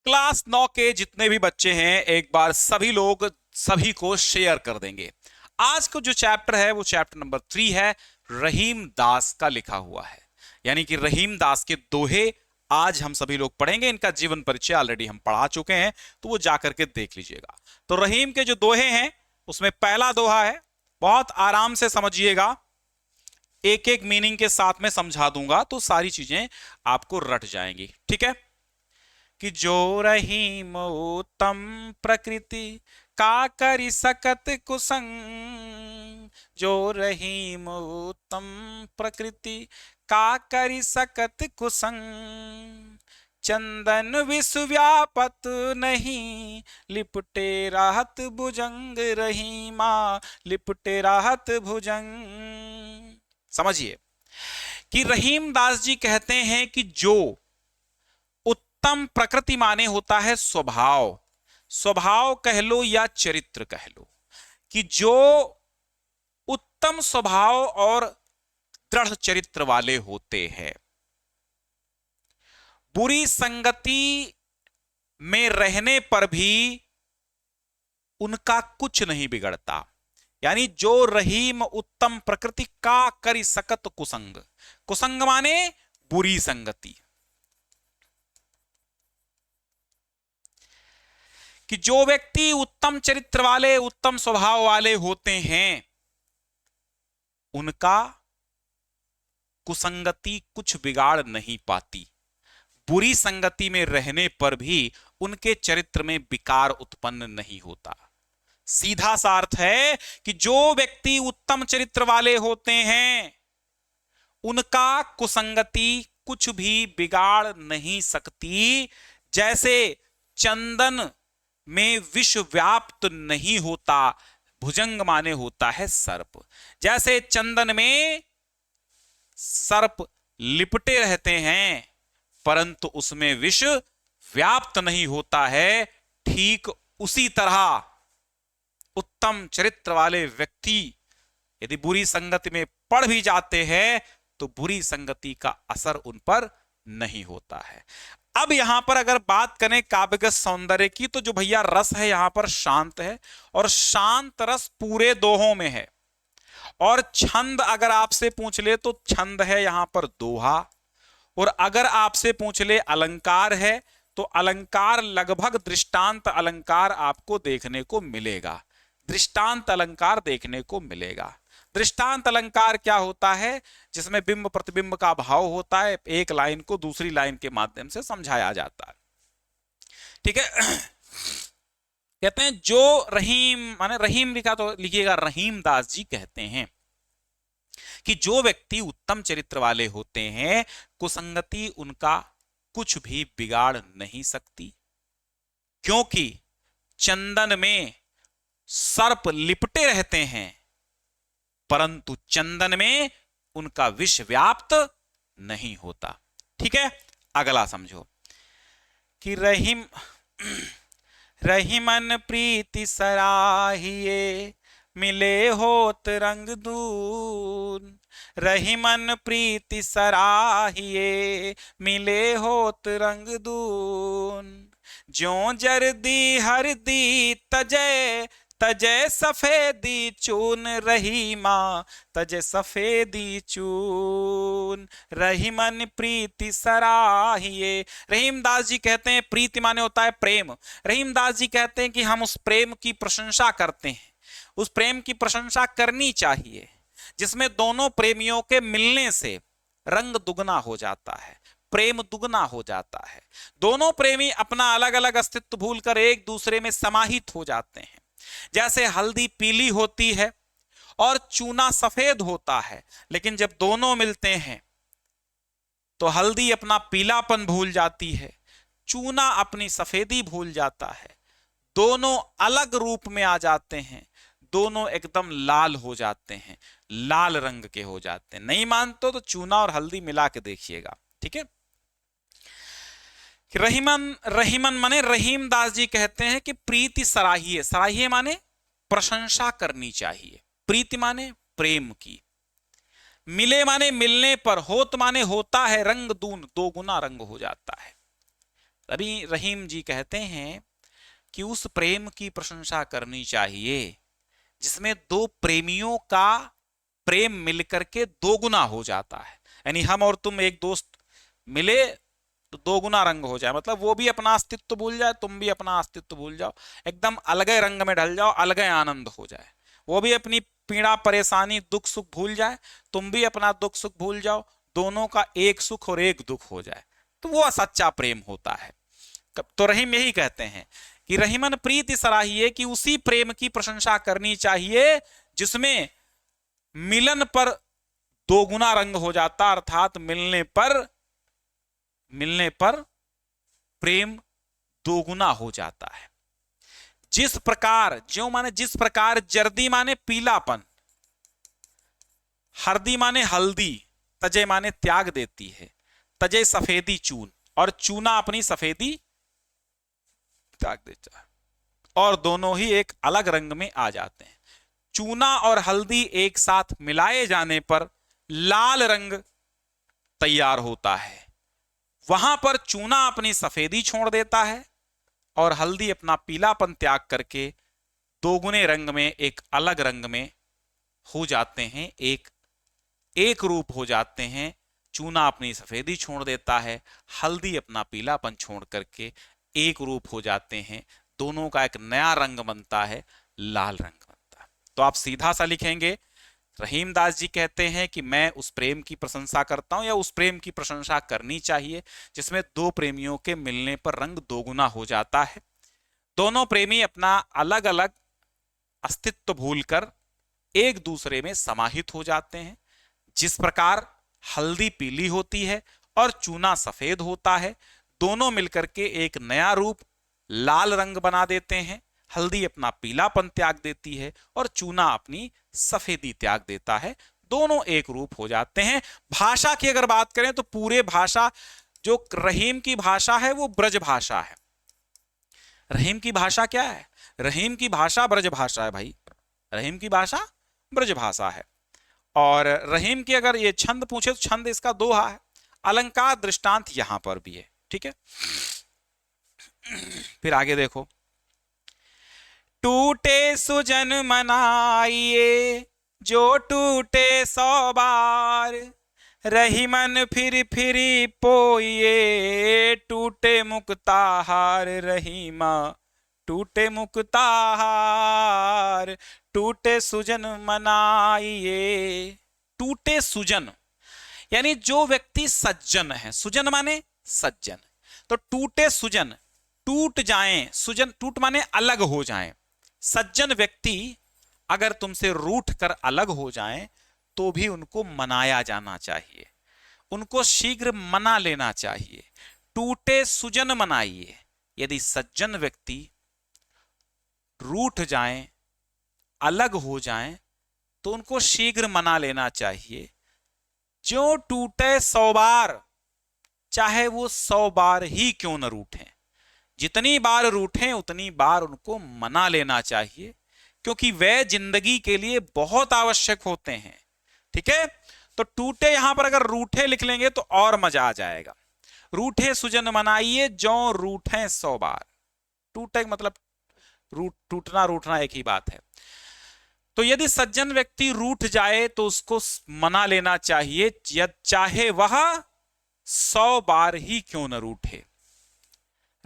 Class 9 के जितने भी बच्चे हैं एक बार सभी लोग सभी को शेयर कर देंगे। आज का जो चैप्टर है वो चैप्टर नंबर 3 है, रहीम दास का लिखा हुआ है, यानी कि रहीम दास के दोहे आज हम सभी लोग पढ़ेंगे। इनका जीवन परिचय ऑलरेडी हम पढ़ा चुके हैं, तो वो जाकर के देख लीजिएगा। तो रहीम के जो दोहे हैं उसमें पहला दोहा है, बहुत आराम से समझिएगा, एक एक मीनिंग के साथ में समझा दूंगा तो सारी चीजें आपको रट जाएंगी, ठीक है। कि जो रहीम उत्तम प्रकृति का करि सकत कुसंग, जो रहीम उत्तम प्रकृति का करि सकत कुसंग, चंदन विश्व व्यापत नहीं, लिपटे राहत भुजंग रहीमा, लिपटे राहत भुजंग। समझिए कि रहीम दास जी कहते हैं कि जो उत्तम प्रकृति माने होता है स्वभाव, स्वभाव कह लो या चरित्र कह लो, कि जो उत्तम स्वभाव और दृढ़ चरित्र वाले होते हैं, बुरी संगति में रहने पर भी उनका कुछ नहीं बिगड़ता। यानी जो रहीम उत्तम प्रकृति का करि सकत कुसंग, कुसंग माने बुरी संगति, कि जो व्यक्ति उत्तम चरित्र वाले उत्तम स्वभाव वाले होते हैं उनका कुसंगति कुछ बिगाड़ नहीं पाती, बुरी संगति में रहने पर भी उनके चरित्र में विकार उत्पन्न नहीं होता। सीधा सा अर्थ है कि जो व्यक्ति उत्तम चरित्र वाले होते हैं उनका कुसंगति कुछ भी बिगाड़ नहीं सकती। जैसे चंदन में विष व्याप्त नहीं होता, भुजंग माने होता है सर्प, जैसे चंदन में सर्प लिपटे रहते हैं परंतु उसमें विष व्याप्त नहीं होता है, ठीक उसी तरह उत्तम चरित्र वाले व्यक्ति यदि बुरी संगति में पड़ भी जाते हैं तो बुरी संगति का असर उन पर नहीं होता है। अब यहां पर अगर बात करें काव्यगत सौंदर्य की, तो जो भैया रस है यहां पर शांत है, और शांत रस पूरे दोहों में है। और छंद अगर आपसे पूछ ले तो छंद है यहां पर दोहा, और अगर आपसे पूछ ले अलंकार है तो अलंकार लगभग दृष्टांत अलंकार आपको देखने को मिलेगा, दृष्टांत अलंकार देखने को मिलेगा। दृष्टांत अलंकार क्या होता है? जिसमें बिंब प्रतिबिंब का भाव होता है, एक लाइन को दूसरी लाइन के माध्यम से समझाया जाता है, ठीक है। कहते हैं जो रहीम माने रहीम लिखा तो लिखिएगा रहीम दास जी कहते हैं कि जो व्यक्ति उत्तम चरित्र वाले होते हैं कुसंगति उनका कुछ भी बिगाड़ नहीं सकती, क्योंकि चंदन में सर्प लिपटे रहते हैं परंतु चंदन में उनका विष व्याप्त नहीं होता, ठीक है। अगला समझो कि रहीमन प्रीति सराहिए, मिले होत रंग दून, रहीमन प्रीति सराहिए, मिले होत रंग दून, ज्यों जरदी हरदी तजय, तजय सफेदी चून रहीमा, तजय सफेदी चून, रहीमन प्रीति सराहिए। रहीमदास जी कहते हैं प्रीति माने होता है प्रेम। रहीमदास जी कहते हैं कि हम उस प्रेम की प्रशंसा करते हैं, उस प्रेम की प्रशंसा करनी चाहिए जिसमें दोनों प्रेमियों के मिलने से रंग दुगना हो जाता है, प्रेम दुगना हो जाता है। दोनों प्रेमी अपना अलग अलग अस्तित्व भूलकर एक दूसरे में समाहित हो जाते हैं। जैसे हल्दी पीली होती है और चूना सफेद होता है, लेकिन जब दोनों मिलते हैं तो हल्दी अपना पीलापन भूल जाती है, चूना अपनी सफेदी भूल जाता है, दोनों अलग रूप में आ जाते हैं, दोनों एकदम लाल हो जाते हैं, लाल रंग के हो जाते हैं। नहीं मानते तो चूना और हल्दी मिला के देखिएगा, ठीक है। रहीमन माने रहीम दास जी कहते हैं कि प्रीति सराहिए, सराहिए माने प्रशंसा करनी चाहिए, प्रीति माने प्रेम की, मिले माने मिलने पर, होत माने होता है, रंग दून दो गुना रंग हो जाता है। रहीम जी कहते हैं कि उस प्रेम की प्रशंसा करनी चाहिए जिसमें दो प्रेमियों का प्रेम मिलकर के दो गुना हो जाता है। यानी हम और तुम एक दोस्त मिले तो दो गुना रंग हो जाए, मतलब वो भी अपना अस्तित्व भूल जाए, तुम भी अपना अस्तित्व भूल जाओ, एकदम अलग रंग में ढल जाओ, अलग आनंद हो जाए। वो भी अपनी पीड़ा परेशानी दुख सुख भूल जाए, तुम भी अपना दुख सुख भूल जाओ, दोनों का एक सुख और एक दुख हो जाए, तो वो सच्चा प्रेम होता है। तो रहीम यही कहते हैं कि रहीमन प्रीति सराहिए, कि उसी प्रेम की प्रशंसा करनी चाहिए जिसमें मिलन पर दो गुना रंग हो जाता, अर्थात मिलने पर प्रेम दोगुना हो जाता है। जिस प्रकार, ज्यों माने जिस प्रकार, जर्दी माने पीलापन, हरदी माने हल्दी, तजे माने त्याग देती है, तजे सफेदी चून, और चूना अपनी सफेदी त्याग देता है, और दोनों ही एक अलग रंग में आ जाते हैं। चूना और हल्दी एक साथ मिलाए जाने पर लाल रंग तैयार होता है। वहां पर चूना अपनी सफेदी छोड़ देता है और हल्दी अपना पीलापन त्याग करके दोगुने रंग में, एक अलग रंग में हो जाते हैं, एक रूप हो जाते हैं। चूना अपनी सफेदी छोड़ देता है, हल्दी अपना पीलापन छोड़ करके एक रूप हो जाते हैं, दोनों का एक नया रंग बनता है, लाल रंग बनता है। तो आप सीधा सा लिखेंगे, रहीमदास जी कहते हैं कि मैं उस प्रेम की प्रशंसा करता हूं, या उस प्रेम की प्रशंसा करनी चाहिए जिसमें दो प्रेमियों के मिलने पर रंग दोगुना हो जाता है। दोनों प्रेमी अपना अलग अलग अस्तित्व भूलकर एक दूसरे में समाहित हो जाते हैं। जिस प्रकार हल्दी पीली होती है और चूना सफेद होता है, दोनों मिलकर के एक नया रूप लाल रंग बना देते हैं। हल्दी अपना पीलापन त्याग देती है और चूना अपनी सफेदी त्याग देता है, दोनों एक रूप हो जाते हैं। भाषा की अगर बात करें तो पूरे भाषा, जो रहीम की भाषा है वो ब्रज भाषा है। रहीम की भाषा क्या है? रहीम की भाषा ब्रज भाषा है भाई, रहीम की भाषा ब्रज भाषा है। और रहीम की अगर ये छंद पूछे तो छंद इसका दोहा है। अलंकार दृष्टांत यहां पर भी है, ठीक है। फिर आगे देखो, टूटे सुजन मनाइए जो टूटे 100 बार, रही मन फिर फिरी पोइए टूटे मुक्ताहार, रहीमा टूटे मुक्ताहार, टूटे सुजन मनाइए। टूटे सुजन यानी जो व्यक्ति सज्जन है, सुजन माने सज्जन, तो टूटे सुजन, टूट जाएं, सुजन टूट माने अलग हो जाएं। सज्जन व्यक्ति अगर तुमसे रूठ कर अलग हो जाएं तो भी उनको मनाया जाना चाहिए, उनको शीघ्र मना लेना चाहिए। टूटे सुजन मनाइए, यदि सज्जन व्यक्ति रूठ जाएं, अलग हो जाएं तो उनको शीघ्र मना लेना चाहिए। जो टूटे 100 बार, चाहे वो 100 बार ही क्यों न रूठें, जितनी बार रूठें उतनी बार उनको मना लेना चाहिए, क्योंकि वे जिंदगी के लिए बहुत आवश्यक होते हैं, ठीक है। तो टूटे यहां पर अगर रूठे लिख लेंगे तो और मजा आ जाएगा। रूठे सुजन मनाइए जो रूठे 100 बार। टूटे मतलब टूटना रूठना एक ही बात है। तो यदि सज्जन व्यक्ति रूठ जाए तो उसको मना लेना चाहिए, चाहे वह 100 बार ही क्यों न रूठे।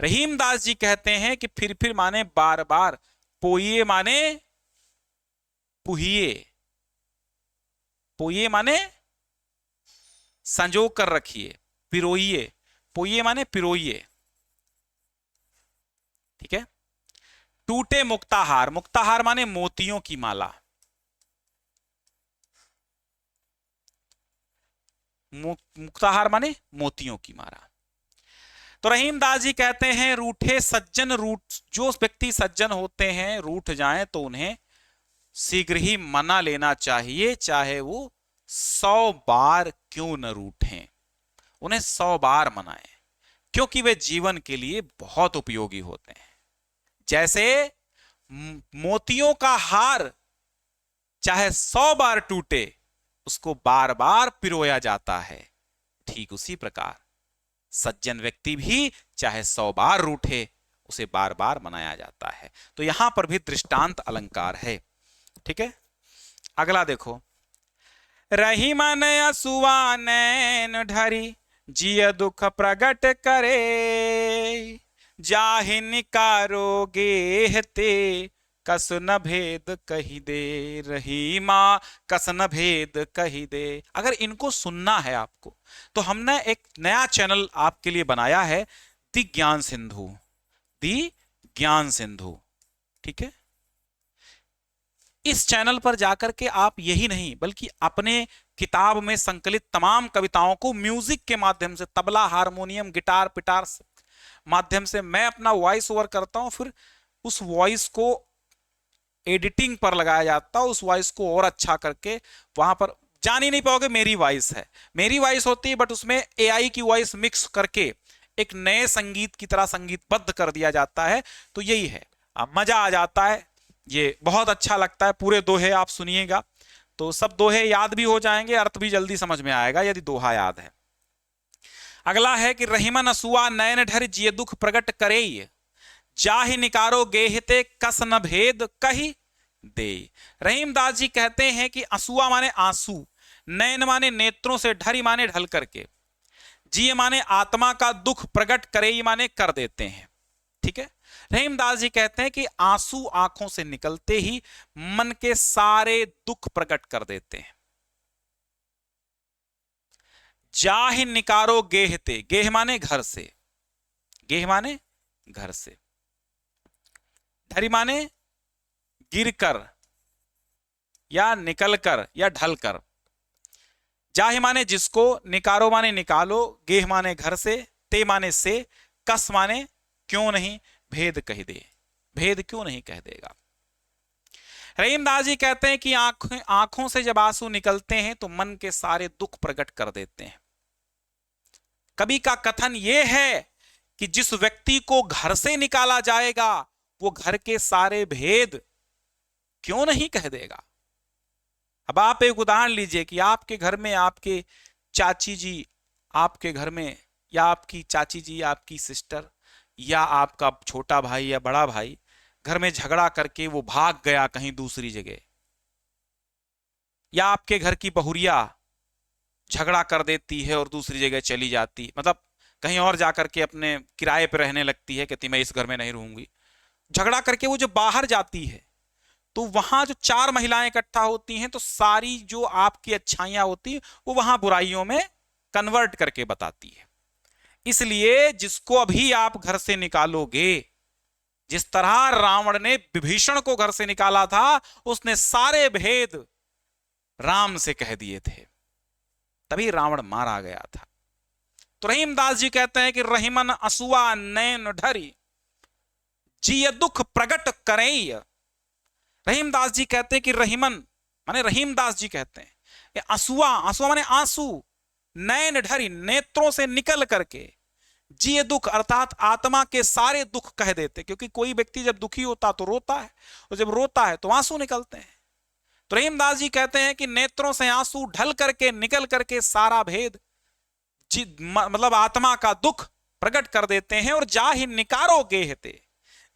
रहीमदास जी कहते हैं कि फिर माने बार बार, पोइए माने पुहिए, पोइए माने संजो कर रखिए, पिरोइए, पोइए माने पिरोइए, ठीक है। टूटे मुक्ताहार, मुक्ताहार माने मोतियों की माला, मुक्ताहार माने मोतियों की माला। तो रहीमदास जी कहते हैं रूठे सज्जन, जो व्यक्ति सज्जन होते हैं रूठ जाएं तो उन्हें शीघ्र ही मना लेना चाहिए, चाहे वो 100 बार क्यों न रूठें, उन्हें 100 बार मनाएं, क्योंकि वे जीवन के लिए बहुत उपयोगी होते हैं। जैसे मोतियों का हार चाहे 100 बार टूटे, उसको बार बार पिरोया जाता है, ठीक उसी प्रकार सज्जन व्यक्ति भी चाहे 100 बार रूठे, उसे बार बार मनाया जाता है। तो यहां पर भी दृष्टांत अलंकार है। ठीक है, अगला देखो। रही मन असुआ नैन ढरी, जिय दुख प्रगट करे, जाहि निकारो गेहते, कस न भेद कही दे। रही माँ कस न भेद कही दे। अगर इनको सुनना है आपको, तो हमने एक नया चैनल आपके लिए बनाया है, दी ज्ञान सिंधु, दी ज्ञान सिंधु। ठीक है, इस चैनल पर जाकर के आप यही नहीं बल्कि अपने किताब में संकलित तमाम कविताओं को म्यूजिक के माध्यम से, तबला, हारमोनियम, गिटार, पिटार माध्यम से मैं अपना वॉइस ओवर करता हूं, फिर उस वॉइस को एडिटिंग पर लगाया जाता है, उस वॉइस को और अच्छा करके वहां पर जान ही नहीं पाओगे मेरी वॉइस है, मेरी वॉइस होती है, बट उसमें एआई की वॉइस मिक्स करके एक नए संगीत की तरह संगीतबद्ध कर दिया जाता है। तो यही है, मजा आ जाता है, ये बहुत अच्छा लगता है। पूरे दोहे आप सुनिएगा तो सब दोहे याद भी हो जाएंगे, अर्थ भी जल्दी समझ में आएगा यदि दोहा याद है। अगला है कि रहीमन असुआ नयन ढर, जिय दुख प्रगट करे, जाहि निकारो गेहते, कस न भेद कही दे। रहीमदास जी कहते हैं कि असुआ माने आंसू, नयन माने नेत्रों से, ढरी माने ढल करके, जिय माने आत्मा का दुख, प्रगट करे माने कर देते हैं। ठीक है, रहीमदास जी कहते हैं कि आंसू आंखों से निकलते ही मन के सारे दुख प्रकट कर देते हैं। जाहि निकारो गेहते, गेह माने घर से, गेह माने घर से, ढरी माने गिरकर या निकलकर या ढलकर, जाहि माने जिसको, निकारो माने निकालो, गेह माने घर से, ते माने से, कस माने क्यों नहीं, भेद कह दे, भेद क्यों नहीं कह देगा। रहीमदास जी कहते हैं कि आंखों से जब आंसू निकलते हैं तो मन के सारे दुख प्रकट कर देते हैं। कवि का कथन यह है कि जिस व्यक्ति को घर से निकाला जाएगा वो घर के सारे भेद क्यों नहीं कह देगा। अब आप एक उदाहरण लीजिए कि आपके घर में आपके चाची जी, आपके घर में या आपकी चाची जी, आपकी सिस्टर या आपका छोटा भाई या बड़ा भाई घर में झगड़ा करके वो भाग गया कहीं दूसरी जगह, या आपके घर की बहुरिया झगड़ा कर देती है और दूसरी जगह चली जाती, मतलब कहीं और जाकर के अपने किराए पर रहने लगती है, कहती मैं इस घर में नहीं रहूंगी। झगड़ा करके वो जब बाहर जाती है तो वहां जो 4 महिलाएं इकट्ठा होती हैं तो सारी जो आपकी अच्छाइयां होती हैं वो वहां बुराइयों में कन्वर्ट करके बताती है। इसलिए जिसको अभी आप घर से निकालोगे, जिस तरह रावण ने विभीषण को घर से निकाला था, उसने सारे भेद राम से कह दिए थे, तभी रावण मारा गया था। तो रहीमदास जी कहते हैं कि रहीमन असुआ नैन ढरी, जिय दुख प्रगट करई। रहीमदास जी कहते हैं कि रहीमन माने रहीमदास जी कहते हैं असुआ, असुआ माने आंसू, नैन ढरी नेत्रों से निकल करके, जिय दुख अर्थात आत्मा के सारे दुख कह देते, क्योंकि कोई व्यक्ति जब दुखी होता तो रोता है और जब रोता है तो आंसू निकलते हैं। तो रहीमदास जी कहते हैं कि नेत्रों से आंसू ढल करके निकल करके सारा भेद मतलब आत्मा का दुख प्रकट कर देते हैं। और जाहि निकारो गेहते,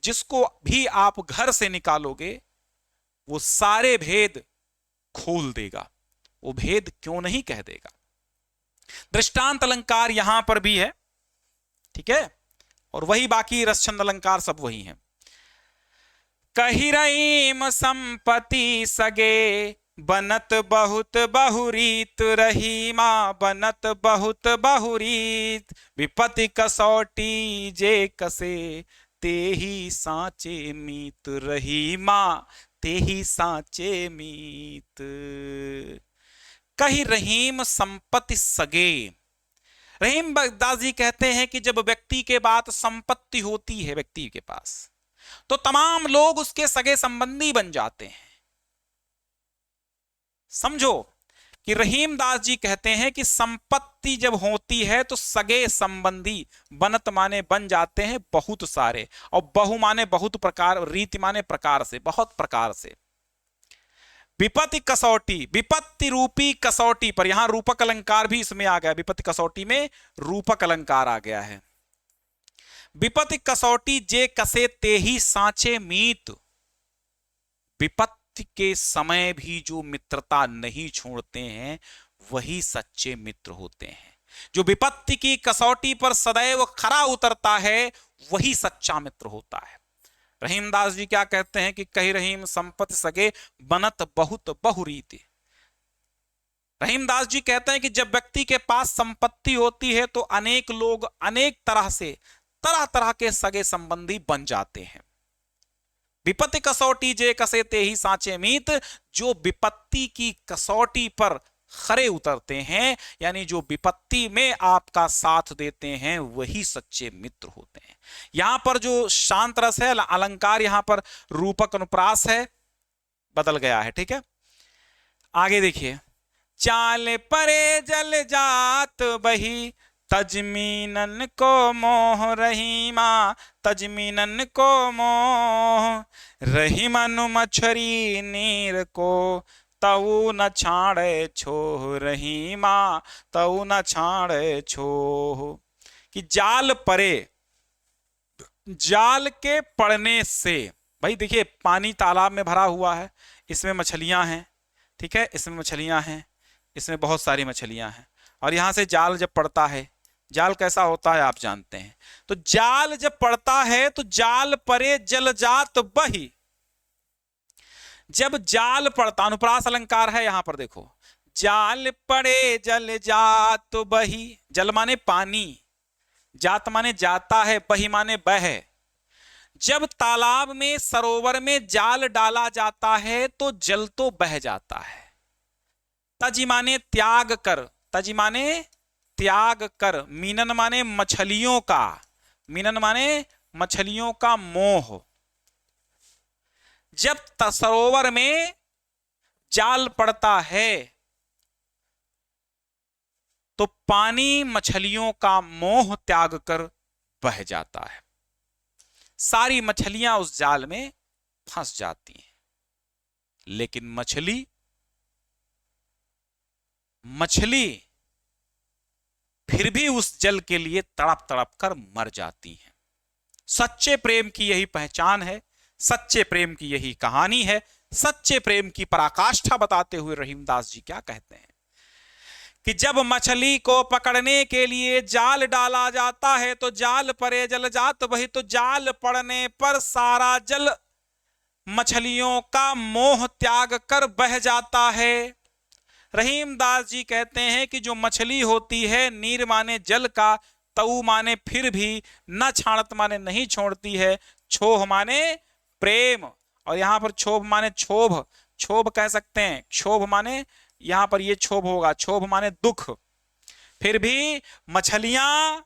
जिसको भी आप घर से निकालोगे वो सारे भेद खोल देगा, वो भेद क्यों नहीं कह देगा। दृष्टांत अलंकार यहां पर भी है, ठीक है, और वही बाकी रसछंद अलंकार सब वही हैं। कही रहीम संपत्ति सगे, बनत बहुत बहुरीत, रहीमा बनत बहुत बहुरीत, विपत्ति कसौटी जे कसे, ते ही साचे मीत, रहीमा ते ही साचे मीत। कही रहीम संपत्ति सगे। रहीमदास जी कहते हैं कि जब व्यक्ति के पास संपत्ति होती है व्यक्ति के पास, तो तमाम लोग उसके सगे संबंधी बन जाते हैं। समझो कि रहीमदास जी कहते हैं कि संपत्ति जब होती है तो सगे संबंधी बनत माने बन जाते हैं बहुत सारे, और बहु माने बहुत प्रकार, रीति माने प्रकार से, बहुत प्रकार से। विपत्ति कसौटी, विपत्ति रूपी कसौटी पर, यहां रूपक अलंकार भी इसमें आ गया, विपत्ति कसौटी में रूपक अलंकार आ गया है। विपत्ति कसौटी जे कसे ते ही सांचे मीत, विपत्ति के समय भी जो मित्रता नहीं छोड़ते हैं वही सच्चे मित्र होते हैं। जो विपत्ति की कसौटी पर सदैव खरा उतरता है वही सच्चा मित्र होता है। रहीमदास जी क्या कहते हैं कि कही रहीम संपत्ति सगे बनत बहुत बहुरीति। रहीमदास जी कहते हैं कि जब व्यक्ति के पास संपत्ति होती है तो अनेक लोग अनेक तरह से तरह तरह के सगे संबंधी बन जाते हैं। विपत्ति कसौटी जे कसे ते ही सांचे मीत, जो विपत्ति की कसौटी पर खरे उतरते हैं, यानी जो विपत्ति में आपका साथ देते हैं वही सच्चे मित्र होते हैं। यहां पर जो शांत रस है, अलंकार यहां पर रूपक अनुप्रास है, बदल गया है। ठीक है, आगे देखिए, चाल परे जल जात बही तजमीनन को मोह रहीमा, तजमीनन को मोह रहीमनु मछरी नीर को तऊ न छाड़े छोह रहीमा, तऊ न छाड़े छोह। कि जाल परे, जाल के पड़ने से, भाई देखिए पानी तालाब में भरा हुआ है, इसमें मछलियां हैं, ठीक है, इसमें मछलियां हैं, इसमें बहुत सारी मछलियां हैं, और यहां से जाल जब पड़ता है, जाल कैसा होता है आप जानते हैं, तो जाल जब पड़ता है तो जाल परे जल जात बही, जब जाल पड़ता, अनुप्रास अलंकार है यहां पर देखो, जाल पड़े जल जात बही, जल माने पानी, जात माने जाता है, बही माने बह। जब तालाब में सरोवर में जाल डाला जाता है तो जल तो बह जाता है। तजी माने त्याग कर, तजी माने त्याग कर, मीनन माने मछलियों का, मीनन माने मछलियों का मोह। जब सरोवर में जाल पड़ता है तो पानी मछलियों का मोह त्याग कर बह जाता है, सारी मछलियां उस जाल में फंस जाती हैं। लेकिन मछली फिर भी उस जल के लिए तड़प तड़प कर मर जाती हैं। सच्चे प्रेम की यही पहचान है, सच्चे प्रेम की यही कहानी है। सच्चे प्रेम की पराकाष्ठा बताते हुए रहीमदास जी क्या कहते हैं कि जब मछली को पकड़ने के लिए जाल डाला जाता है तो जाल परे जल जात वही, तो जाल पड़ने पर सारा जल मछलियों का मोह त्याग कर बह जाता है। रहीमदास जी कहते हैं कि जो मछली होती है, नीर माने जल का, तऊ माने फिर भी, न छाणत माने नहीं छोड़ती है, छोह माने प्रेम, और यहां पर क्षोभ माने क्षोभ, क्षोभ कह सकते हैं, क्षोभ माने यहां पर ये क्षोभ होगा, क्षोभ माने दुख। फिर भी मछलियां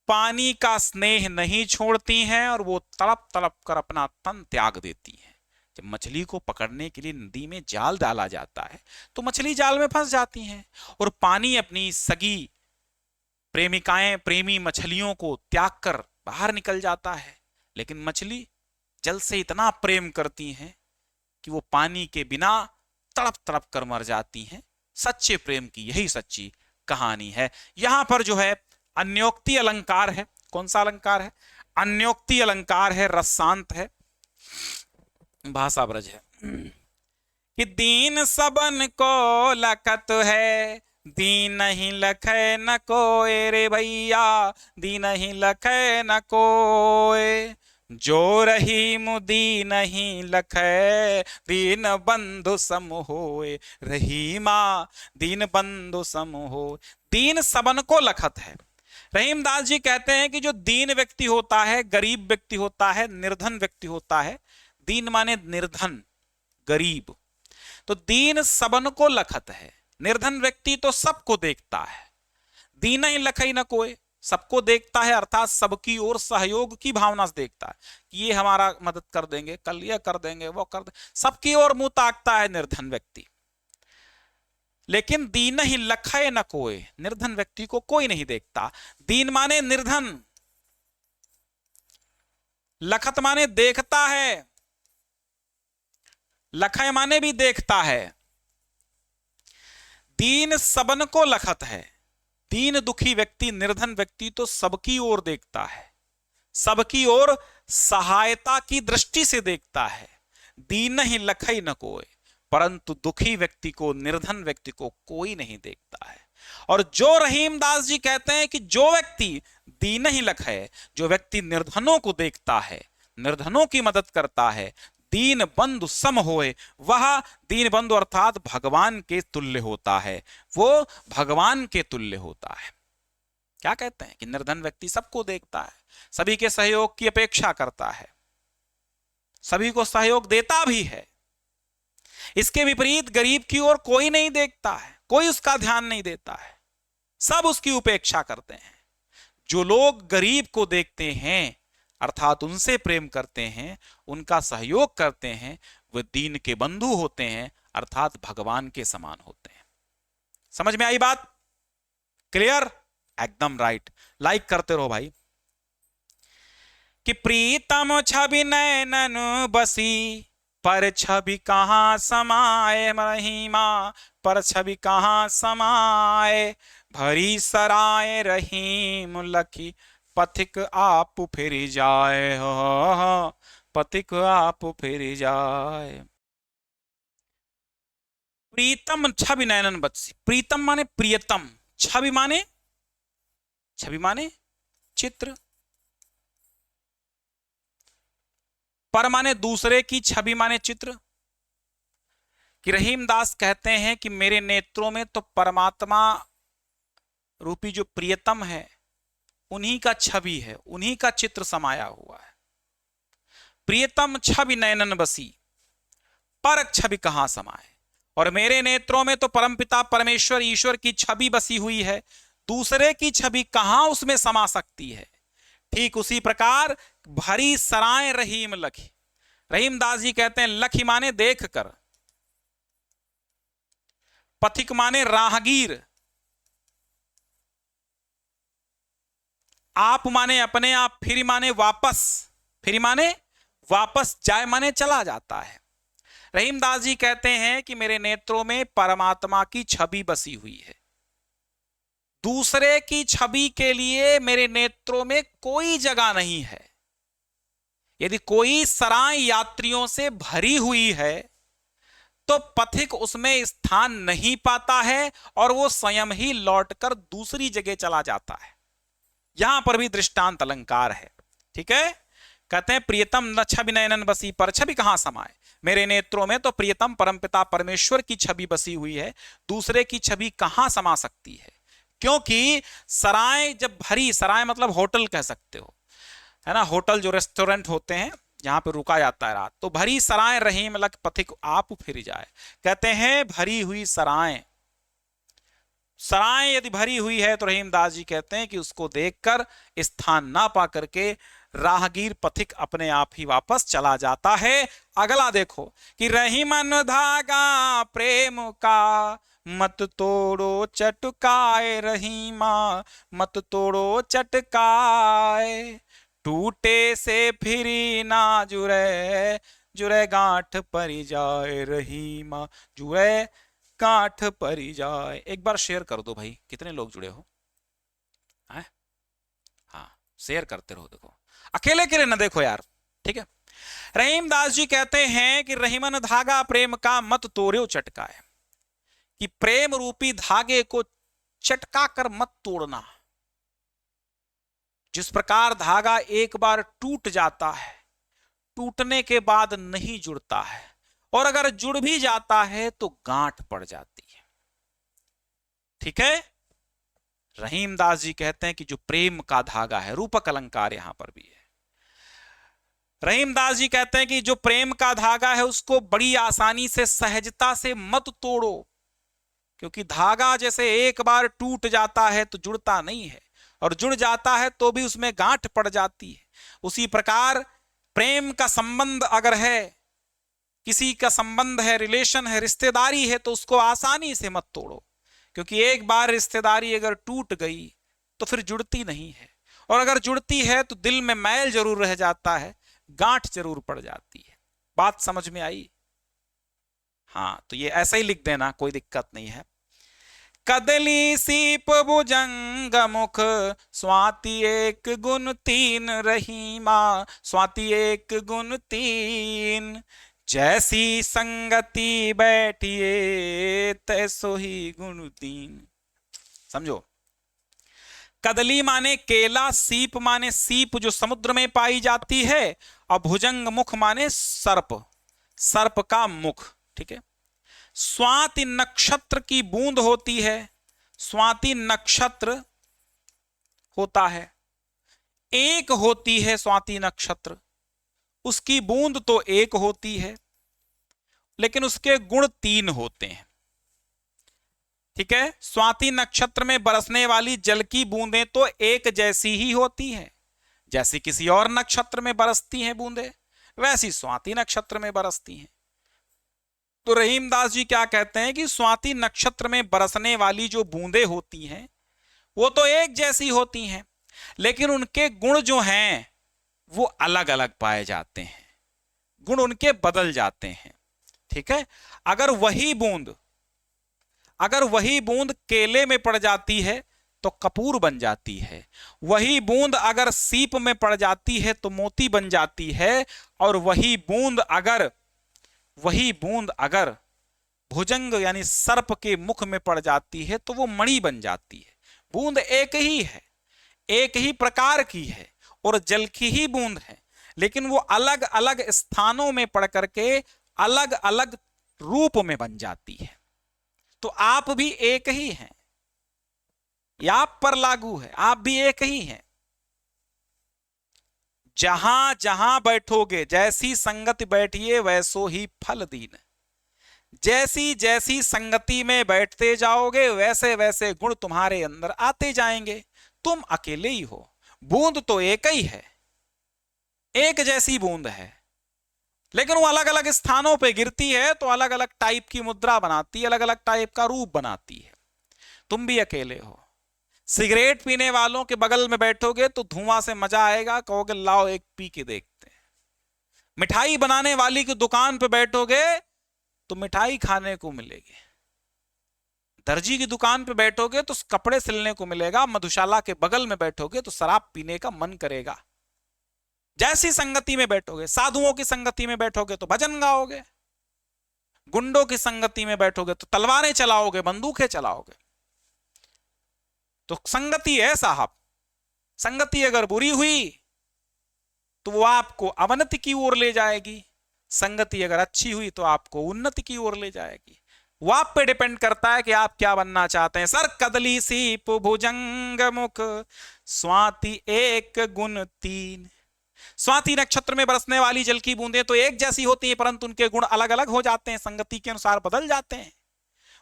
पानी का स्नेह नहीं छोड़ती हैं और वो तड़प तड़प कर अपना तन त्याग देती हैं। जब मछली को पकड़ने के लिए नदी में जाल डाला जाता है तो मछली जाल में फंस जाती हैं और पानी अपनी सगी प्रेमिकाएं, प्रेमी मछलियों को त्याग कर बाहर निकल जाता है। लेकिन मछली जल से इतना प्रेम करती हैं कि वो पानी के बिना तड़प तड़प कर मर जाती हैं। सच्चे प्रेम की यही सच्ची कहानी है। यहां पर जो है अन्योक्ति अलंकार है। कौन सा अलंकार है? अन्योक्ति अलंकार है, रसांत है, भाषा ब्रज है कि दीन सबन को लखत है, दीन नहीं लखे न कोय रे भैया, दीन नहीं लखे न कोय, जो रही मुदी नहीं लखे, दीन बंधु सम होए, रहीमा दीन बंधु सम हो। दीन सबन को लखत है। रहीमदास जी कहते हैं कि जो दीन व्यक्ति होता है, गरीब व्यक्ति होता है, निर्धन व्यक्ति होता है, दीन माने निर्धन, गरीब, तो दीन सबन को लखत है। निर्धन व्यक्ति तो सबको देखता है, दीन ही लखई न कोई, सबको देखता है, अर्थात सबकी ओर सहयोग की भावना से देखता है कि ये हमारा मदद कर देंगे, कल ये कर देंगे, वो कर देंगे, सबकी ओर मुंह ताकता है निर्धन व्यक्ति। लेकिन दीन ही लखय न कोई, निर्धन व्यक्ति को कोई नहीं देखता। दीन माने निर्धन, लखत माने देखता है, लखय माने भी देखता है। दीन सबन को लखत है। दीन दुखी व्यक्ति, निर्धन व्यक्ति तो सबकी ओर देखता है, सबकी ओर सहायता की दृष्टि से देखता है। दीन ही लखई न कोय, परंतु दुखी व्यक्ति को, निर्धन व्यक्ति को कोई नहीं देखता है। और जो रहीमदास जी कहते हैं कि जो व्यक्ति दीन ही लख है, जो व्यक्ति निर्धनों को देखता है, निर्धनों की मदद करता है, दीन बंधु सम होए, वह दीन बंधु अर्थात भगवान के तुल्य होता है, वो भगवान के तुल्य होता है। क्या कहते हैं कि निर्धन व्यक्ति सबको देखता है, सभी के सहयोग की अपेक्षा करता है, सभी को सहयोग देता भी है। इसके विपरीत गरीब की ओर कोई नहीं देखता है, कोई उसका ध्यान नहीं देता है, सब उसकी उपेक्षा करते हैं। जो लोग गरीब को देखते हैं अर्थात उनसे प्रेम करते हैं, उनका सहयोग करते हैं, वे दीन के बंधु होते हैं अर्थात भगवान के समान होते हैं। समझ में आई बात? क्लियर? एकदम राइट। लाइक करते रहो भाई। कि प्रीतम छवि नैनन बसी, पर छवि कहां समाए महिमा, पर छवि कहां समाए। भरी सराय रहीम लखी, पथिक आप फिर जाए, हो पथिक आप फिर जाए। प्रीतम छवि नैनन बसी, प्रीतम माने प्रियतम, छवि माने, छवि माने चित्र, पर माने दूसरे की, छवि माने चित्र। कि रहीमदास कहते हैं कि मेरे नेत्रों में तो परमात्मा रूपी जो प्रियतम है उन्हीं का छवि है, उन्हीं का चित्र समाया हुआ है। प्रियतम छवि नैनन बसी, पर छवि कहां समाए। और मेरे नेत्रों में तो परमपिता परमेश्वर ईश्वर की छवि बसी हुई है, दूसरे की छवि कहां उसमें समा सकती है। ठीक उसी प्रकार भरी सराय रहीम लखी, रहीमदास जी कहते हैं लखी माने देख कर, पथिक माने राहगीर, आप माने अपने आप, फिर माने वापस, फिर माने वापस, जाए माने चला जाता है। रहीमदास जी कहते हैं कि मेरे नेत्रों में परमात्मा की छवि बसी हुई है, दूसरे की छवि के लिए मेरे नेत्रों में कोई जगह नहीं है। यदि कोई सराय यात्रियों से भरी हुई है तो पथिक उसमें स्थान नहीं पाता है और वो स्वयं ही लौटकर दूसरी जगह चला जाता है। यहां पर भी दृष्टांत अलंकार है। ठीक है, कहते हैं प्रियतम न छवि नयनन बसी, पर छवि कहां समाए। मेरे नेत्रों में तो प्रियतम परमपिता परमेश्वर की छवि बसी हुई है, दूसरे की छवि कहां समा सकती है। क्योंकि सराय जब भरी, सराय मतलब होटल कह सकते हो, है ना, होटल जो रेस्टोरेंट होते हैं जहां पे रुका जाता है रात, तो भरी सराय रहीम लख पथिक आप फिर जाए। कहते हैं भरी हुई सराय, सराय यदि भरी हुई है तो रहीमदास जी कहते हैं कि उसको देखकर स्थान ना पा करके राहगीर पथिक अपने आप ही वापस चला जाता है। अगला देखो कि रहीमन धागा प्रेम का, मत तोड़ो चटकाए रहीमा, मत तोड़ो चटकाए। टूटे से फिरी ना जुरे, जुरे गांठ परी जाए रहीमा, जुरे गांठ परी जाए। एक बार शेयर कर दो भाई, कितने लोग जुड़े हो? हाँ, शेयर करते रहो। देखो अकेले के लिए ना देखो यार, ठीक है। रहीमदास जी कहते हैं कि रहीमन धागा प्रेम का, मत तोड़ो चटकाए, कि प्रेम रूपी धागे को चटका कर मत तोड़ना। जिस प्रकार धागा एक बार टूट जाता है, टूटने के बाद नहीं जुड़ता है, और अगर जुड़ भी जाता है तो गांठ पड़ जाती है। ठीक है, रहीमदास जी कहते हैं कि जो प्रेम का धागा है, रूपक अलंकार यहां पर भी है। रहीमदास जी कहते हैं कि जो प्रेम का धागा है उसको बड़ी आसानी से, सहजता से मत तोड़ो, क्योंकि धागा जैसे एक बार टूट जाता है तो जुड़ता नहीं है, और जुड़ जाता है तो भी उसमें गांठ पड़ जाती है। उसी प्रकार प्रेम का संबंध अगर है, किसी का संबंध है, रिलेशन है, रिश्तेदारी है, तो उसको आसानी से मत तोड़ो, क्योंकि एक बार रिश्तेदारी अगर टूट गई तो फिर जुड़ती नहीं है, और अगर जुड़ती है तो दिल में मैल जरूर रह जाता है, गांठ जरूर पड़ जाती है। बात समझ में आई? हाँ, तो ये ऐसा ही लिख देना, कोई दिक्कत नहीं है। कदली सीप भुजंग मुख, स्वाति एक गुण तीन रहीमा, स्वाति एक गुण तीन, जैसी संगति बैठिए तैसो ही गुण तीन। समझो, कदली माने केला, सीप माने सीप जो समुद्र में पाई जाती है, और भुजंग मुख माने सर्प, सर्प का मुख। ठीक है। स्वाति नक्षत्र की बूंद होती है, स्वाति नक्षत्र होता है, एक होती है स्वाति नक्षत्र, उसकी बूंद तो एक होती है, लेकिन उसके गुण तीन होते हैं। ठीक है। स्वाति नक्षत्र में बरसने वाली जल की बूंदें तो एक जैसी ही होती हैं, जैसी किसी और नक्षत्र में बरसती हैं बूंदें, वैसी स्वाति नक्षत्र में बरसती हैं। तो रहीमदास जी क्या कहते हैं कि स्वाति नक्षत्र में बरसने वाली जो बूंदें होती हैं वो तो एक जैसी होती हैं, लेकिन उनके गुण जो हैं वो अलग अलग पाए जाते हैं, गुण उनके बदल जाते हैं। ठीक है। अगर वही बूंद केले में पड़ जाती है तो कपूर बन जाती है, वही बूंद अगर सीप में पड़ जाती है तो मोती बन जाती है, और वही बूंद अगर भुजंग यानी सर्प के मुख में पड़ जाती है तो वो मणि बन जाती है। बूंद एक ही है, एक ही प्रकार की है और जल की ही बूंद है, लेकिन वो अलग अलग स्थानों में पड़ करके अलग अलग रूप में बन जाती है। तो आप भी एक ही हैं, यह आप पर लागू है, आप भी एक ही हैं। जहां जहां बैठोगे, जैसी संगति बैठिए वैसो ही फल दीन। जैसी जैसी संगति में बैठते जाओगे वैसे वैसे गुण तुम्हारे अंदर आते जाएंगे। तुम अकेले ही हो, बूंद तो एक ही है, एक जैसी बूंद है, लेकिन वो अलग अलग स्थानों पे गिरती है तो अलग अलग टाइप की मुद्रा बनाती है, अलग अलग टाइप का रूप बनाती है। तुम भी अकेले हो। सिगरेट पीने वालों के बगल में बैठोगे तो धुआं से मजा आएगा, कहोगे लाओ एक पी के देखते हैं। मिठाई बनाने वाली की दुकान पे बैठोगे तो मिठाई खाने को मिलेगी, दर्जी की दुकान पे बैठोगे तो कपड़े सिलने को मिलेगा, मधुशाला के बगल में बैठोगे तो शराब पीने का मन करेगा। जैसी संगति में बैठोगे, साधुओं की संगति में बैठोगे तो भजन गाओगे, गुंडों की संगति में बैठोगे तो तलवारें चलाओगे, बंदूकें चलाओगे। तो संगति है साहब, संगति अगर बुरी हुई तो वो आपको अवनति की ओर ले जाएगी, संगति अगर अच्छी हुई तो आपको उन्नति की ओर ले जाएगी। वो आप पे डिपेंड करता है कि आप क्या बनना चाहते हैं। सर कदली सीप भुजंग मुख, स्वाति एक गुण तीन। स्वाति नक्षत्र में बरसने वाली जल की बूंदें तो एक जैसी होती हैं, परंतु उनके गुण अलग अलग हो जाते हैं, संगति के अनुसार बदल जाते हैं।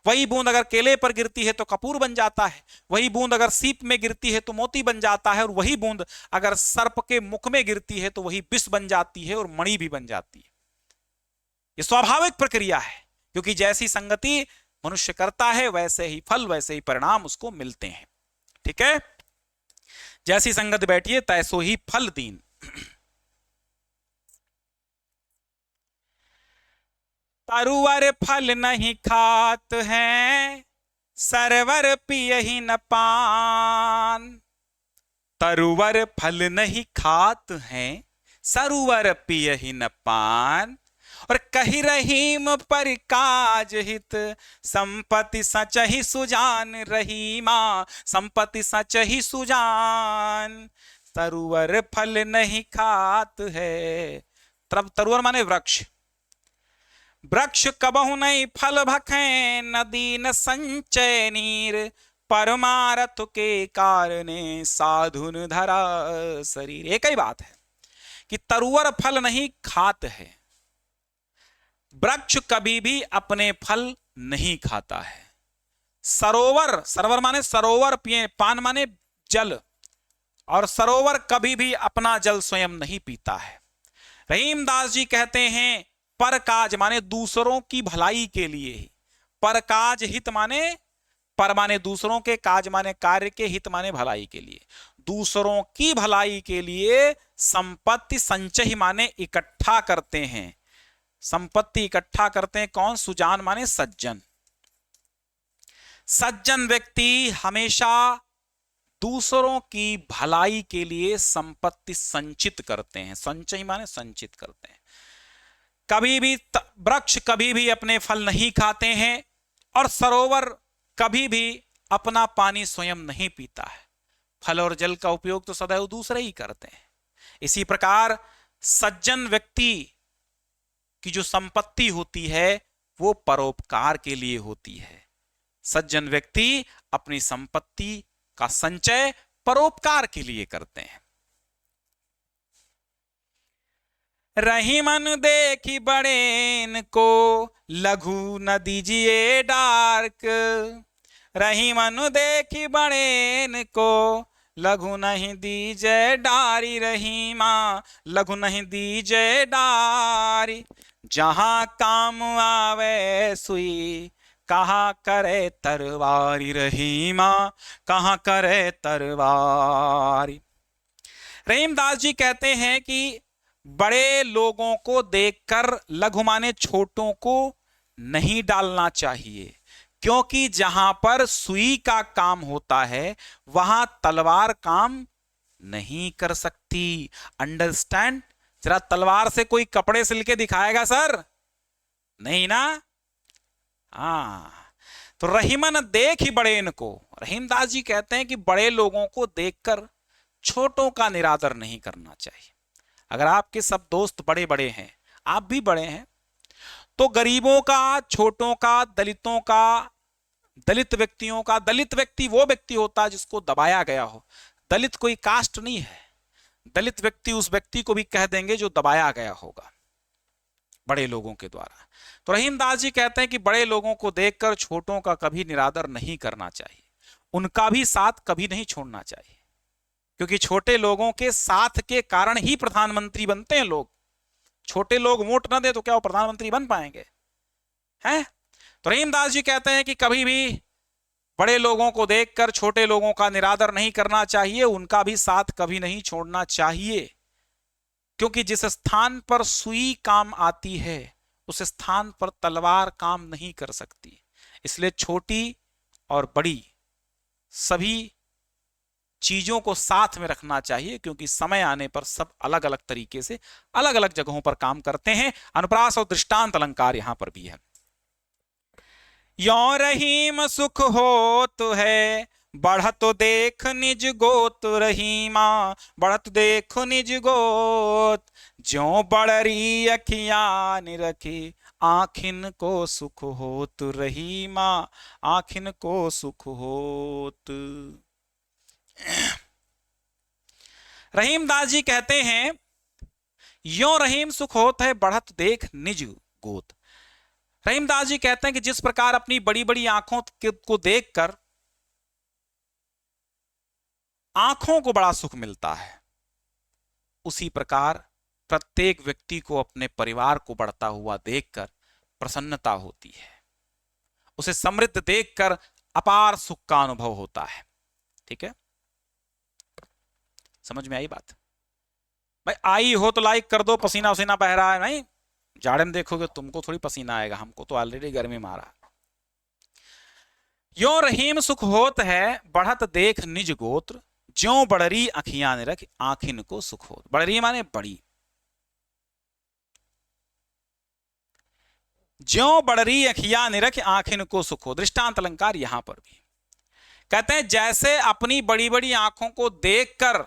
वही बूंद अगर केले पर गिरती है तो कपूर बन जाता है, वही बूंद अगर सीप में गिरती है तो मोती बन जाता है, और वही बूंद अगर सर्प के मुख में गिरती है तो वही विष बन जाती है और मणि भी बन जाती है। यह स्वाभाविक प्रक्रिया है, क्योंकि जैसी संगति मनुष्य करता है वैसे ही फल, वैसे ही परिणाम उसको मिलते हैं। ठीक है। जैसी संगत बैठिए तैसो ही फल दीन। तरुवर फल नहीं खात हैं, सरवर पियहि न पान। तरुवर फल नहीं खात हैं, सरुवर पियहि न पान। और कही रहीम पर काज हित, संपत्ति सचहि सुजान रहीमा, संपत्ति सचहि सुजान। तरुवर फल नहीं खात है। तरुवर माने वृक्ष, वृक्ष कबहु नहीं फल भखें, नदी न संचय नीर। परमारथ के कारणे साधुन धरा शरीर। एक ही बात है कि तरुवर फल नहीं खात है, वृक्ष कभी भी अपने फल नहीं खाता है। सरोवर, सरोवर माने सरोवर, पिए, पान माने जल, और सरोवर कभी भी अपना जल स्वयं नहीं पीता है। रहीमदास जी कहते हैं पर काज माने दूसरों की भलाई के लिए ही, पर काज हित माने, पर माने दूसरों के, काज माने कार्य के, हित माने भलाई के लिए, दूसरों की भलाई के लिए संपत्ति संचय माने इकट्ठा करते हैं, संपत्ति इकट्ठा करते हैं कौन? सुजान माने सज्जन। सज्जन व्यक्ति हमेशा दूसरों की भलाई के लिए संपत्ति संचित करते हैं। संचय माने संचित करते हैं। कभी भी वृक्ष कभी भी अपने फल नहीं खाते हैं और सरोवर कभी भी अपना पानी स्वयं नहीं पीता है। फल और जल का उपयोग तो सदैव दूसरे ही करते हैं। इसी प्रकार सज्जन व्यक्ति की जो संपत्ति होती है वो परोपकार के लिए होती है। सज्जन व्यक्ति अपनी संपत्ति का संचय परोपकार के लिए करते हैं। रही मन देखी बड़ेन को लघु न दीजिए डार्क। रही मन देखी बड़ेन को लघु नहीं दीजिए डारी। रही माँ लघु नहीं दीजिए डारी। जहां काम आवे सुई कहा करे तरवारी। रही माँ कहाँ करे तरवारी। रहीमदास जी कहते हैं कि बड़े लोगों को देखकर लघु माने छोटों को नहीं डालना चाहिए, क्योंकि जहां पर सुई का काम होता है वहां तलवार काम नहीं कर सकती। अंडरस्टैंड? जरा तलवार से कोई कपड़े सिल के दिखाएगा सर? नहीं ना। तो रहीमन देख ही बड़े इनको। रहीमदास जी कहते हैं कि बड़े लोगों को देखकर छोटों का निरादर नहीं करना चाहिए। अगर आपके सब दोस्त बड़े बड़े हैं, आप भी बड़े हैं, तो गरीबों का, छोटों का, दलितों का, दलित व्यक्तियों का। दलित व्यक्ति वो व्यक्ति होता है जिसको दबाया गया हो। दलित कोई कास्ट नहीं है। दलित व्यक्ति उस व्यक्ति को भी कह देंगे जो दबाया गया होगा बड़े लोगों के द्वारा। तो रहीमदास जी कहते हैं कि बड़े लोगों को देखकर छोटों का कभी निरादर नहीं करना चाहिए, उनका भी साथ कभी नहीं छोड़ना चाहिए, क्योंकि छोटे लोगों के साथ के कारण ही प्रधानमंत्री बनते हैं लोग। छोटे लोग वोट ना दे तो क्या वो प्रधानमंत्री बन पाएंगे? हैं? तो रहीमदास जी कहते हैं कि कभी भी बड़े लोगों को देखकर छोटे लोगों का निरादर नहीं करना चाहिए, उनका भी साथ कभी नहीं छोड़ना चाहिए, क्योंकि जिस स्थान पर सुई काम आती है उस स्थान पर तलवार काम नहीं कर सकती। इसलिए छोटी और बड़ी सभी चीजों को साथ में रखना चाहिए, क्योंकि समय आने पर सब अलग अलग तरीके से अलग अलग जगहों पर काम करते हैं। अनुप्रास और दृष्टांत अलंकार यहां पर भी है। यों रहीम सुख होत है बढ़त देख निज गोत। रहीमा बढ़त देख निज गोत। ज्यों बड़री अखियाँ निरखी आखिन को सुख होत। रहीमा आखिन को सुख होत। रहीमदास जी कहते हैं यों रहीम सुख होत है बढ़त देख निज गोत। रहीमदास जी कहते हैं कि जिस प्रकार अपनी बड़ी बड़ी आंखों को देखकर आंखों को बड़ा सुख मिलता है, उसी प्रकार प्रत्येक व्यक्ति को अपने परिवार को बढ़ता हुआ देखकर प्रसन्नता होती है। उसे समृद्ध देखकर अपार सुख का अनुभव होता है। ठीक है, समझ में आई बात? भाई आई हो तो लाइक कर दो। पसीना उसीना बह रहा है, नहीं जाड़े में देखोगे तुमको थोड़ी पसीना आएगा, हमको तो ऑलरेडी गर्मी मारा। यो रहीम सुख होत है बढ़त देख निज गोत्र। ज्यों बड़री अखियां निरख आखिन को सुख होत। बड़री माने बड़ी। ज्यों बड़री अखियां निरख आखिन को सुख हो। दृष्टांत अलंकार यहां पर भी कहते हैं जैसे अपनी बड़ी बड़ी आंखों को देखकर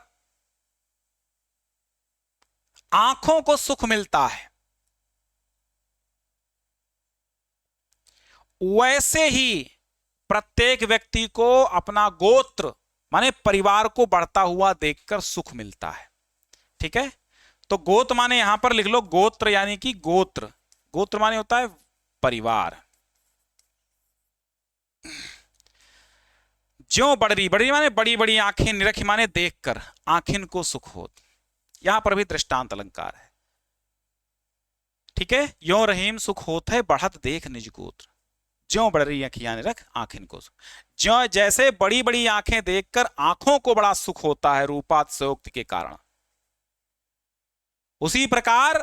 आंखों को सुख मिलता है, वैसे ही प्रत्येक व्यक्ति को अपना गोत्र माने परिवार को बढ़ता हुआ देखकर सुख मिलता है। ठीक है, तो गोत्र माने यहां पर लिख लो गोत्र, यानी कि गोत्र। गोत्र माने होता है परिवार। ज्यों बड़री, बड़री माने बड़ी बड़ी आंखें, निरख माने देखकर आंखिन को सुख होत। यहां पर भी दृष्टांत अलंकार है। ठीक है, यों रहीम सुख होत है बढ़त देख निज गोत्र। ज्यों बड़री अखियां निरख आंखिन को सुख। ज्यों जैसे बड़ी बड़ी आंखें देखकर आंखों को बड़ा सुख होता है रूपात सोक्ति के कारण, उसी प्रकार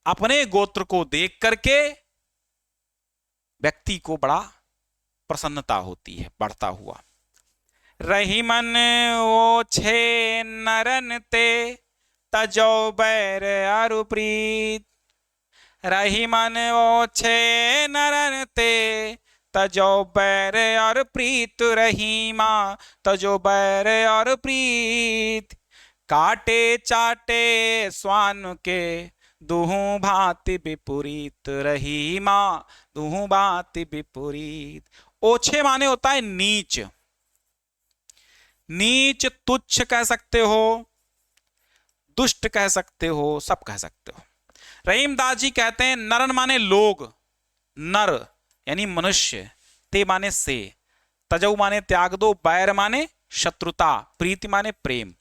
अपने गोत्र को देख करके व्यक्ति को बड़ा प्रसन्नता होती है बढ़ता हुआ। रही मन ओछे नरन ते तजो बैर अरु प्रीत। रही मन ओछे नरन ते तजो बैर और प्रीत। रही माँ तजो बैर और प्रीत। काटे चाटे स्वान के दुहु भांति विपरीत। रही माँ दुहु भांति विपरीत। ओछे माने होता है नीच, नीच तुच्छ कह सकते हो, दुष्ट कह सकते हो, सब कह सकते हो। रहीमदास जी कहते हैं नरन माने लोग, नर यानी मनुष्य, ते माने से, तजऊ माने त्याग दो, बैर माने शत्रुता, प्रीति माने प्रेम।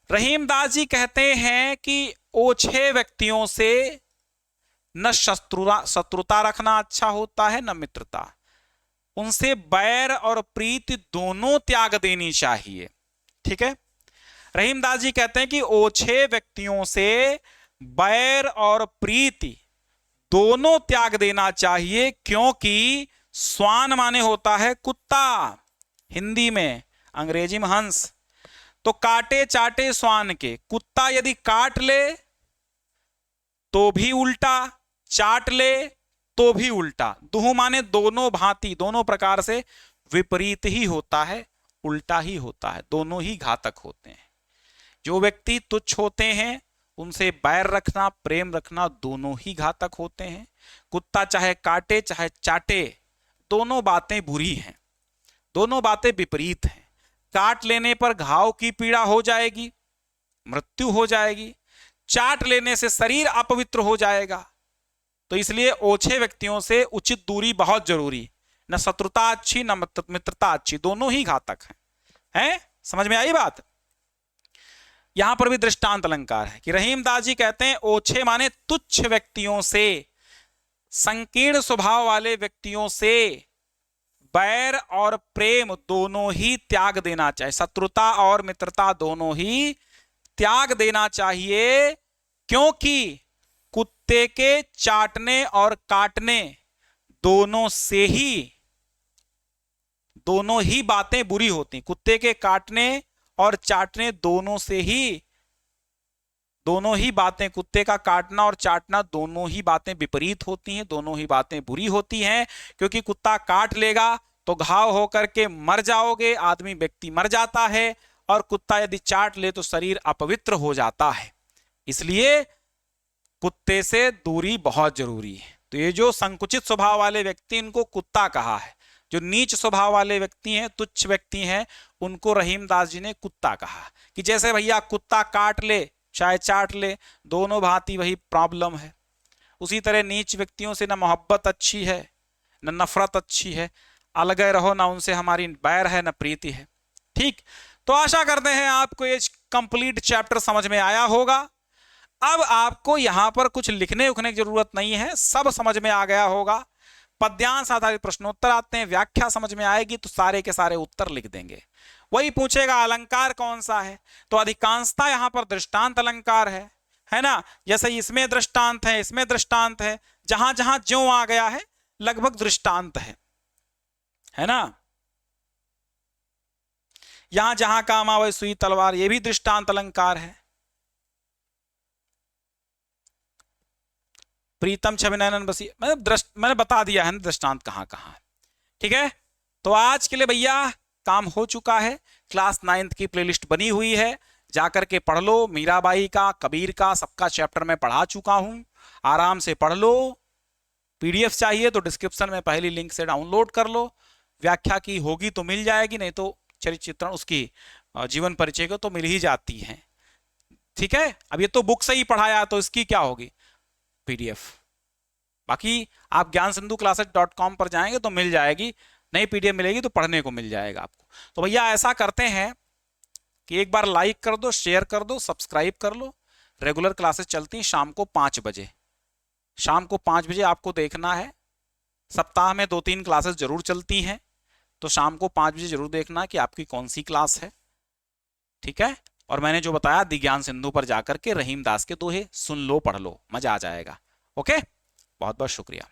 रहीमदास जी कहते हैं कि ओछे व्यक्तियों से न शत्रुता रखना अच्छा होता है न मित्रता, उनसे बैर और प्रीति दोनों त्याग देनी चाहिए। ठीक है, रहीमदास जी कहते हैं कि ओछे व्यक्तियों से बैर और प्रीति दोनों त्याग देना चाहिए, क्योंकि स्वान माने होता है कुत्ता हिंदी में, अंग्रेजी में हंस। तो काटे चाटे स्वान के, कुत्ता यदि काट ले तो भी उल्टा, चाट ले तो भी उल्टा। दुहु माने दोनों भांति, दोनों प्रकार से विपरीत ही होता है, उल्टा ही होता है, दोनों ही घातक होते हैं। जो व्यक्ति तुच्छ होते हैं उनसे बैर रखना प्रेम रखना दोनों ही घातक होते हैं। कुत्ता चाहे काटे चाहे चाटे, दोनों बातें बुरी हैं, दोनों बातें विपरीत हैं। काट लेने पर घाव की पीड़ा हो जाएगी, मृत्यु हो जाएगी, चाट लेने से शरीर अपवित्र हो जाएगा। तो इसलिए ओछे व्यक्तियों से उचित दूरी बहुत जरूरी, न शत्रुता अच्छी न मित्रता अच्छी, दोनों ही घातक हैं। समझ में आई बात? यहां पर भी दृष्टांत अलंकार है कि रहीमदास जी कहते हैं ओछे माने तुच्छ व्यक्तियों से, संकीर्ण स्वभाव वाले व्यक्तियों से बैर और प्रेम दोनों ही त्याग देना चाहिए, शत्रुता और मित्रता दोनों ही त्याग देना चाहिए, क्योंकि कुत्ते के चाटने और काटने दोनों ही बातें बुरी होती। कुत्ते के काटने और चाटने दोनों ही बातें, कुत्ते का काटना और चाटना दोनों ही बातें विपरीत होती हैं, दोनों ही बातें बुरी होती हैं। क्योंकि कुत्ता काट लेगा तो घाव होकर के मर जाओगे, आदमी व्यक्ति मर जाता है, और कुत्ता यदि चाट ले तो शरीर अपवित्र हो जाता है। इसलिए कुत्ते से दूरी बहुत जरूरी है। तो ये जो संकुचित स्वभाव वाले व्यक्ति, इनको कुत्ता कहा है। जो नीच स्वभाव वाले व्यक्ति हैं, तुच्छ व्यक्ति हैं, उनको रहीमदास जी ने कुत्ता कहा। कि जैसे भैया कुत्ता काट ले चाहे चाट ले, दोनों भांति वही प्रॉब्लम है। उसी तरह नीच व्यक्तियों से न मोहब्बत अच्छी है न नफरत अच्छी है, अलग रहो, ना उनसे हमारी बैर है न प्रीति है। ठीक, तो आशा करते हैं आपको ये कंप्लीट चैप्टर समझ में आया होगा। अब आपको यहां पर कुछ लिखने उखने की जरूरत नहीं है, सब समझ में आ गया होगा। पद्यांश आधारित प्रश्नोत्तर आते हैं, व्याख्या समझ में आएगी तो सारे के सारे उत्तर लिख देंगे। वही पूछेगा अलंकार कौन सा है, तो अधिकांशता यहां पर दृष्टांत अलंकार है ना। जैसे इसमें दृष्टांत है, इसमें दृष्टांत है, जहां जहां ज्यों आ गया है लगभग दृष्टांत है ना। यहां जहां काम आवे सुई तलवार, ये भी दृष्टांत अलंकार है। प्रीतम छवि नयन बसी, मैंने बता दिया है ना दृष्टांत कहां कहां है। ठीक है, तो आज के लिए भैया काम हो चुका है। क्लास 9th की प्लेलिस्ट बनी हुई है, जाकर के पढ़ लो। मीराबाई का, कबीर का, सबका चैप्टर में पढ़ा चुका हूं, आराम से पढ़ लो। पीडीएफ चाहिए तो डिस्क्रिप्शन में पहली लिंक से डाउनलोड कर लो। व्याख्या की होगी तो मिल जाएगी, नहीं तो चरित्र चित्रण उसकी जीवन परिचय को तो मिल ही जाती है। ठीक है, अब ये तो बुक से ही पढ़ाया तो इसकी क्या होगी पीडीएफ। बाकी आप ज्ञानसिंधुclasses.com पर जाएंगे तो मिल जाएगी, नहीं पीडीएफ मिलेगी तो पढ़ने को मिल जाएगा आपको। तो भैया ऐसा करते हैं कि एक बार लाइक कर दो, शेयर कर दो, सब्सक्राइब कर लो। रेगुलर क्लासेस चलती हैं शाम को 5 बजे, शाम को 5 बजे आपको देखना है। सप्ताह में 2-3 क्लासेस जरूर चलती हैं, तो शाम को 5 बजे जरूर देखना कि आपकी कौन सी क्लास है। ठीक है, और मैंने जो बताया दिज्ञान सिंधु पर जाकर के रहीम दास के दोहे सुन लो, पढ़ लो, मजा आ जाएगा। ओके, बहुत बहुत शुक्रिया।